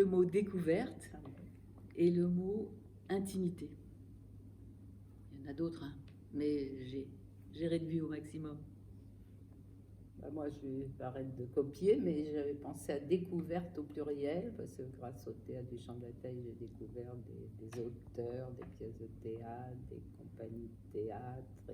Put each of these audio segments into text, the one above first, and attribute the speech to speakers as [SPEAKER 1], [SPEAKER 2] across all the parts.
[SPEAKER 1] le mot découverte et le mot intimité. Il y en a d'autres, hein, mais j'ai réduit au maximum.
[SPEAKER 2] Moi, j'arrête de copier, mais j'avais pensé à découverte au pluriel, parce que grâce au théâtre du Champ de Bataille, j'ai découvert des auteurs, des pièces de théâtre, des compagnies de théâtre.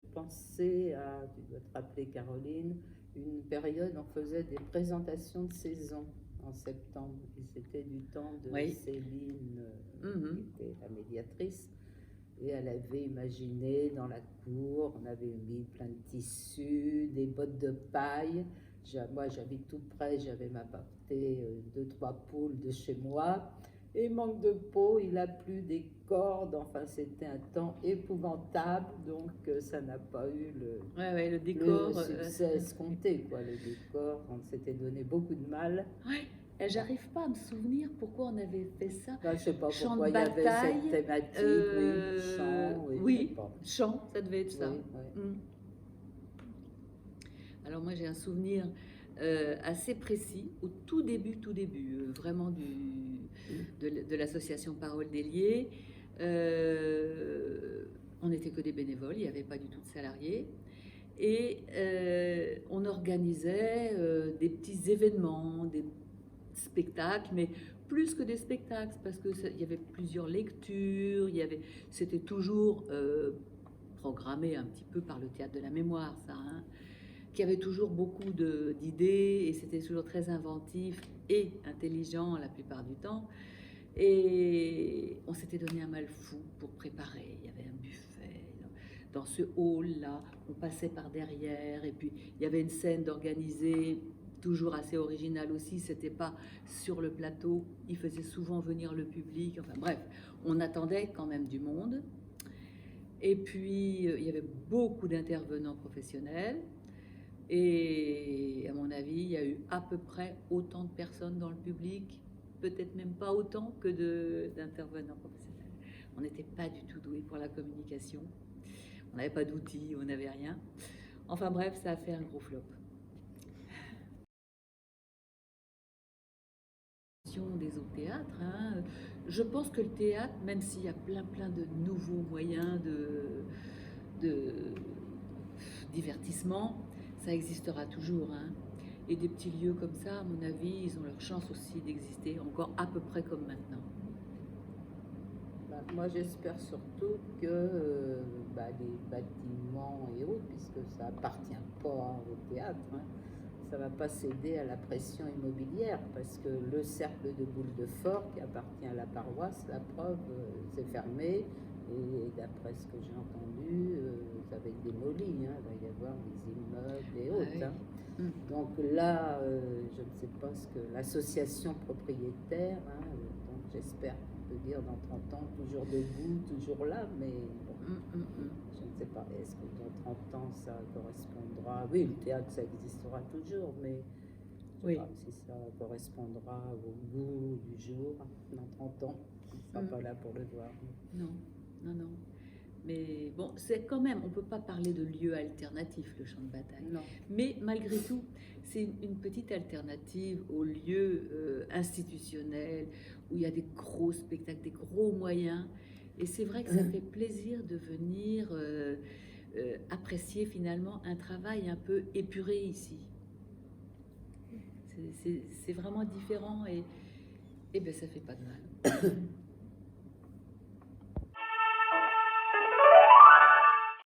[SPEAKER 2] Je pensais à, tu dois te rappeler Caroline, une période où on faisait des présentations de saison en septembre, et c'était du temps de Céline, qui était la médiatrice. Et elle avait imaginé dans la cour, on avait mis plein de tissus, des bottes de paille. Moi, j'habite tout près, j'avais m'apporté 2-3 poules de chez moi. Et manque de peau, il a plu des cordes. Enfin, c'était un temps épouvantable. Donc, ça n'a pas eu
[SPEAKER 1] le décor,
[SPEAKER 2] le succès escompté, quoi. Le décor, on s'était donné beaucoup de mal.
[SPEAKER 1] Ouais. J'arrive pas à me souvenir pourquoi on avait fait ça.
[SPEAKER 2] Ben, je sais pas
[SPEAKER 1] Chant
[SPEAKER 2] pourquoi
[SPEAKER 1] de
[SPEAKER 2] il y avait
[SPEAKER 1] bataille,
[SPEAKER 2] cette thématique, chant,
[SPEAKER 1] oui, chant, ça devait être ça.
[SPEAKER 2] Oui.
[SPEAKER 1] Alors moi j'ai un souvenir assez précis au tout début, vraiment de l'association Parole Déliée. On n'était que des bénévoles, il n'y avait pas du tout de salariés. Et on organisait des petits événements, des spectacles, mais plus que des spectacles, parce qu'il y avait plusieurs lectures, c'était toujours programmé un petit peu par le théâtre de la mémoire, ça, hein, qui avait toujours beaucoup d'idées, et c'était toujours très inventif et intelligent la plupart du temps. Et on s'était donné un mal fou pour préparer. Il y avait un buffet dans ce hall-là, on passait par derrière, et puis il y avait une scène d'organiser, toujours assez originale aussi, c'était pas sur le plateau, il faisait souvent venir le public, enfin bref, on attendait quand même du monde. Et puis il y avait beaucoup d'intervenants professionnels, et à mon avis, il y a eu à peu près autant de personnes dans le public, peut-être même pas autant que d'intervenants professionnels. On n'était pas du tout doués pour la communication. On n'avait pas d'outils, on n'avait rien. Enfin bref, ça a fait un gros flop. Des autres théâtres, hein. Je pense que le théâtre, même s'il y a plein de nouveaux moyens de divertissement, ça existera toujours, hein. Et des petits lieux comme ça, à mon avis, ils ont leur chance aussi d'exister encore à peu près comme maintenant.
[SPEAKER 2] Moi, j'espère surtout que les bâtiments et autres, puisque ça appartient pas au théâtre, hein, ça va pas céder à la pression immobilière, parce que le cercle de Boule de Fort, qui appartient à la paroisse, la preuve, c'est fermé. Et d'après ce que j'ai entendu, ça va être démoli, hein, il va y avoir des immeubles et autres. Hein. Donc là, je ne sais pas ce que l'association propriétaire, hein, donc j'espère qu'on peut dire dans 30 ans, toujours debout, toujours là, mais bon, je ne sais pas, est-ce que dans 30 ans ça correspondra? Oui, le théâtre ça existera toujours, mais je ne sais pas si ça correspondra au goût du jour dans 30 ans, on ne sera pas là pour le voir.
[SPEAKER 1] Non. Mais bon, c'est quand même, on ne peut pas parler de lieu alternatif, le Champ de Bataille.
[SPEAKER 2] Non.
[SPEAKER 1] Mais malgré tout, c'est une petite alternative au lieu institutionnel où il y a des gros spectacles, des gros moyens. Et c'est vrai que ça fait plaisir de venir apprécier finalement un travail un peu épuré ici. C'est vraiment différent et ben ça fait pas de mal.